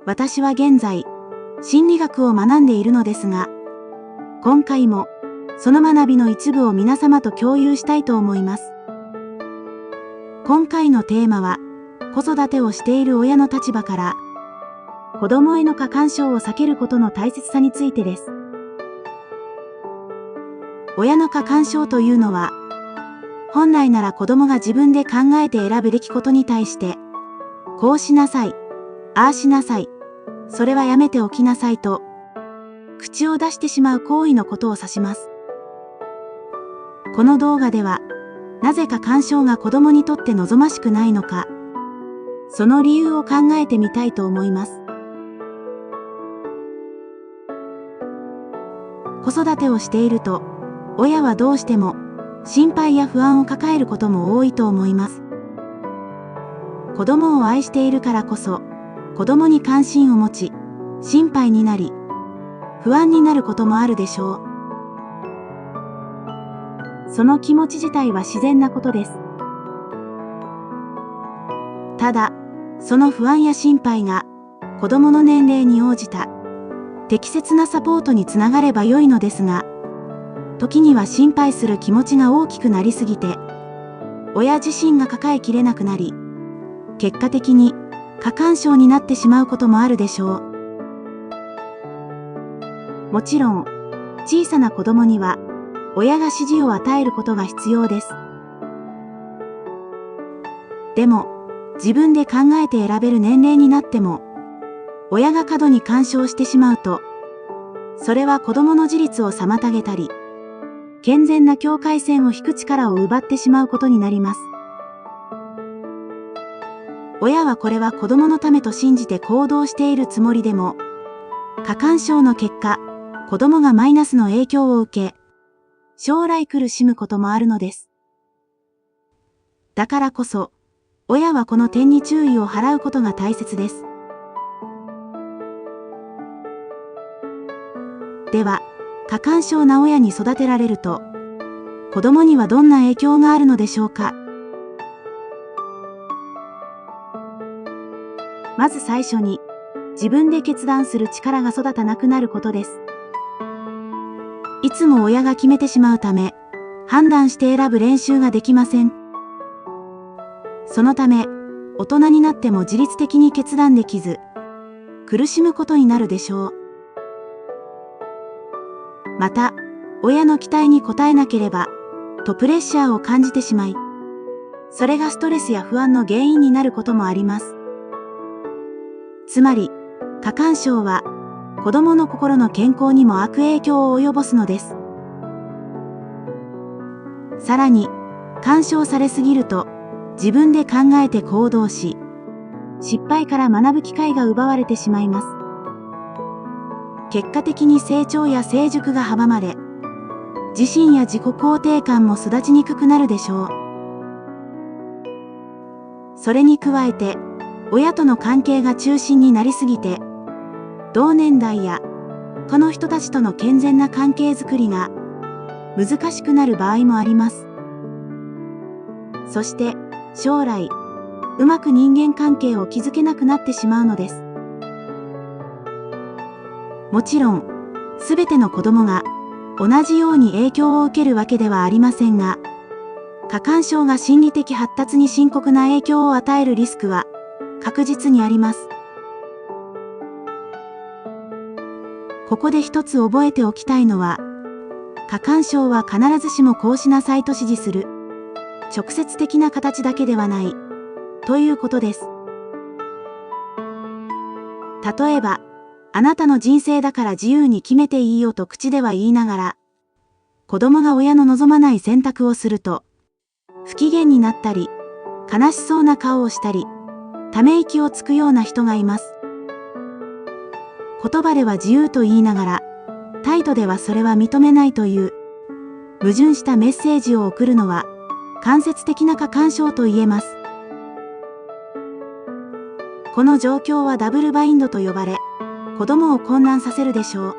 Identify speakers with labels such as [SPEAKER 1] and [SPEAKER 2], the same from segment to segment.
[SPEAKER 1] 私は現在、心理学を学んでいるのですが、今回もその学びの一部を皆様と共有したいと思います。今回のテーマは、子育てをしている親の立場から、子供への過干渉を避けることの大切さについてです。親の過干渉というのは、本来なら子供が自分で考えて選ぶべきことに対して、こうしなさい、ああしなさい、それはやめておきなさいと、口を出してしまう行為のことを指します。この動画では、なぜ過干渉が子供にとって望ましくないのか、その理由を考えてみたいと思います。子育てをしていると、親はどうしても心配や不安を抱えることも多いと思います。子供を愛しているからこそ、子供に関心を持ち、心配になり、不安になることもあるでしょう。その気持ち自体は自然なことです。ただ、その不安や心配が子供の年齢に応じた適切なサポートにつながれば良いのですが、時には心配する気持ちが大きくなりすぎて、親自身が抱えきれなくなり、結果的に過干渉になってしまうこともあるでしょう。もちろん、小さな子供には親が指示を与えることが必要です。でも、自分で考えて選べる年齢になっても、親が過度に干渉してしまうと、それは子供の自立を妨げたり、健全な境界線を引く力を奪ってしまうことになります。親はこれは子供のためと信じて行動しているつもりでも、過干渉の結果、子供がマイナスの影響を受け、将来苦しむこともあるのです。だからこそ、親はこの点に注意を払うことが大切です。では、過干渉な親に育てられると、子供にはどんな影響があるのでしょうか。まず最初に、自分で決断する力が育たなくなることです。いつも親が決めてしまうため、判断して選ぶ練習ができません。そのため、大人になっても自律的に決断できず、苦しむことになるでしょう。また、親の期待に応えなければ、とプレッシャーを感じてしまい、それがストレスや不安の原因になることもあります。つまり、過干渉は、子供の心の健康にも悪影響を及ぼすのです。さらに、干渉されすぎると、自分で考えて行動し、失敗から学ぶ機会が奪われてしまいます。結果的に成長や成熟が阻まれ、自身や自己肯定感も育ちにくくなるでしょう。それに加えて、親との関係が中心になりすぎて、同年代やこの人たちとの健全な関係づくりが難しくなる場合もあります。そして将来、うまく人間関係を築けなくなってしまうのです。もちろん、すべての子供が同じように影響を受けるわけではありませんが、過干渉が心理的発達に深刻な影響を与えるリスクは確実にあります。ここで一つ覚えておきたいのは、過干渉は必ずしもこうしなさいと指示する、直接的な形だけではない、ということです。例えば、あなたの人生だから自由に決めていいよと口では言いながら、子供が親の望まない選択をすると、不機嫌になったり、悲しそうな顔をしたり、ため息をつくような人がいます。言葉では自由と言いながら、態度ではそれは認めないという、矛盾したメッセージを送るのは、間接的な過干渉と言えます。この状況はダブルバインドと呼ばれ、子供を混乱させるでしょう。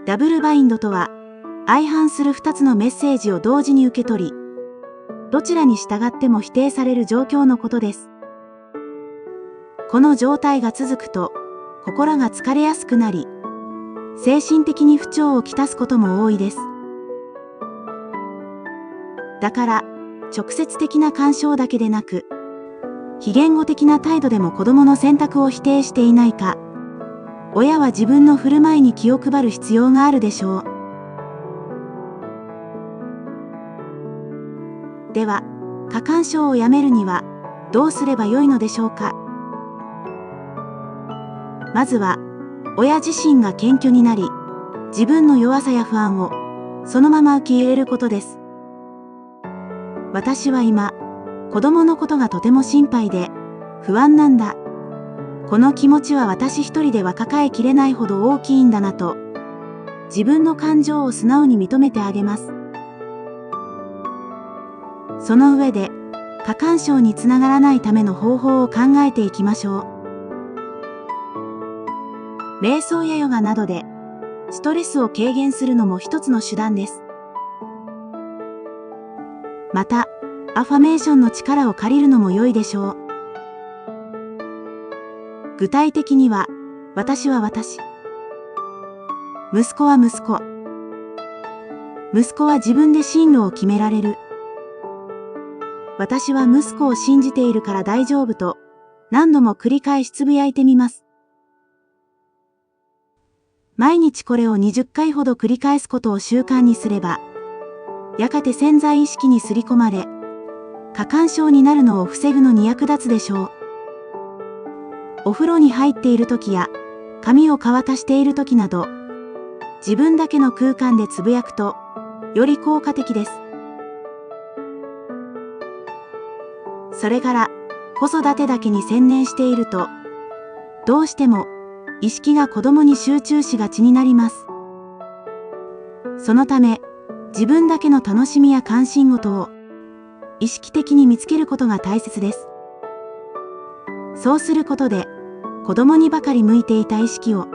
[SPEAKER 1] ダブルバインドとは、相反する2つのメッセージを同時に受け取り、どちらに従っても否定される状況のことです。この状態が続くと、心が疲れやすくなり、精神的に不調をきたすことも多いです。だから、直接的な干渉だけでなく、非言語的な態度でも子供の選択を否定していないか、親は自分の振る舞いに気を配る必要があるでしょう。では、過干渉をやめるにはどうすればよいのでしょうか。まずは、親自身が謙虚になり、自分の弱さや不安をそのまま受け入れることです。私は今、子供のことがとても心配で不安なんだ。この気持ちは私一人では抱えきれないほど大きいんだなと、自分の感情を素直に認めてあげます。その上で、過干渉につながらないための方法を考えていきましょう。瞑想やヨガなどで、ストレスを軽減するのも一つの手段です。また、アファメーションの力を借りるのも良いでしょう。具体的には、私は私。息子は息子。息子は自分で進路を決められる。私は息子を信じているから大丈夫と、何度も繰り返しつぶやいてみます。毎日これを20回ほど繰り返すことを習慣にすれば、やがて潜在意識にすり込まれ、過干渉になるのを防ぐのに役立つでしょう。お風呂に入っている時や、髪を乾かしている時など、自分だけの空間でつぶやくと、より効果的です。それから、子育てだけに専念していると、どうしても、意識が子供に集中しがちになります。そのため、自分だけの楽しみや関心事を意識的に見つけることが大切です。そうすることで、子供にばかり向いていた意識を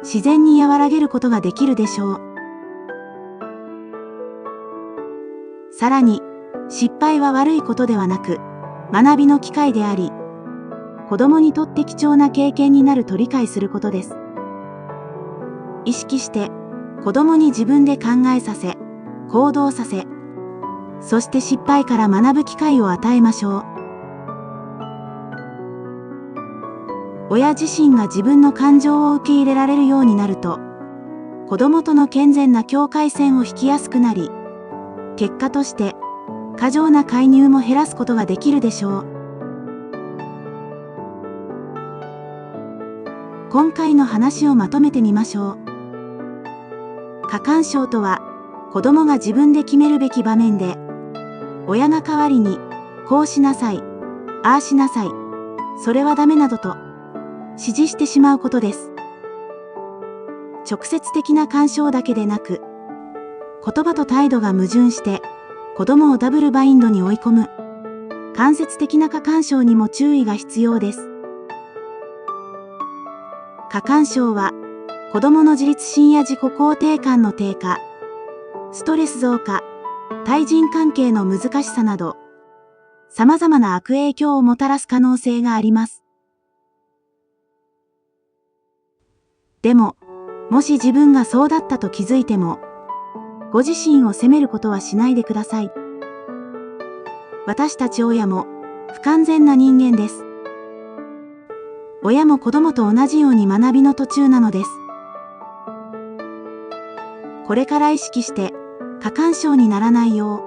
[SPEAKER 1] 自然に和らげることができるでしょう。さらに、失敗は悪いことではなく、学びの機会であり、子供にとって貴重な経験になると理解することです。意識して、子供に自分で考えさせ、行動させ、そして失敗から学ぶ機会を与えましょう。親自身が自分の感情を受け入れられるようになると、子供との健全な境界線を引きやすくなり、結果として、過剰な介入も減らすことができるでしょう。今回の話をまとめてみましょう。過干渉とは、子供が自分で決めるべき場面で、親が代わりに、こうしなさい、ああしなさい、それはダメなどと、指示してしまうことです。直接的な干渉だけでなく、言葉と態度が矛盾して、子供をダブルバインドに追い込む、間接的な過干渉にも注意が必要です。過干渉は、子供の自立心や自己肯定感の低下、ストレス増加、対人関係の難しさなど、様々な悪影響をもたらす可能性があります。でも、もし自分がそうだったと気づいても、ご自身を責めることはしないでください。私たち親も不完全な人間です。親も子供と同じように学びの途中なのです。これから意識して過干渉にならないよ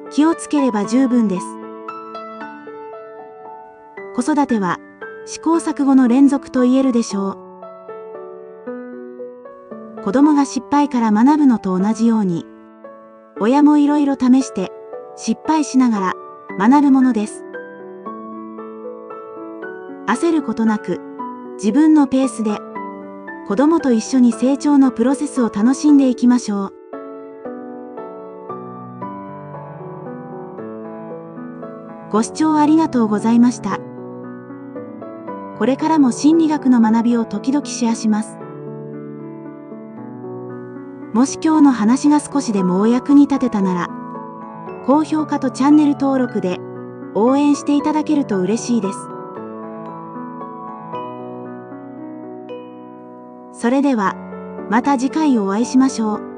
[SPEAKER 1] う気をつければ十分です。子育ては試行錯誤の連続と言えるでしょう。子供が失敗から学ぶのと同じように、親もいろいろ試して失敗しながら学ぶものです。焦ることなく、自分のペースで、子供と一緒に成長のプロセスを楽しんでいきましょう。ご視聴ありがとうございました。これからも心理学の学びを時々シェアします。もし今日の話が少しでもお役に立てたなら、高評価とチャンネル登録で応援していただけると嬉しいです。それでは、また次回お会いしましょう。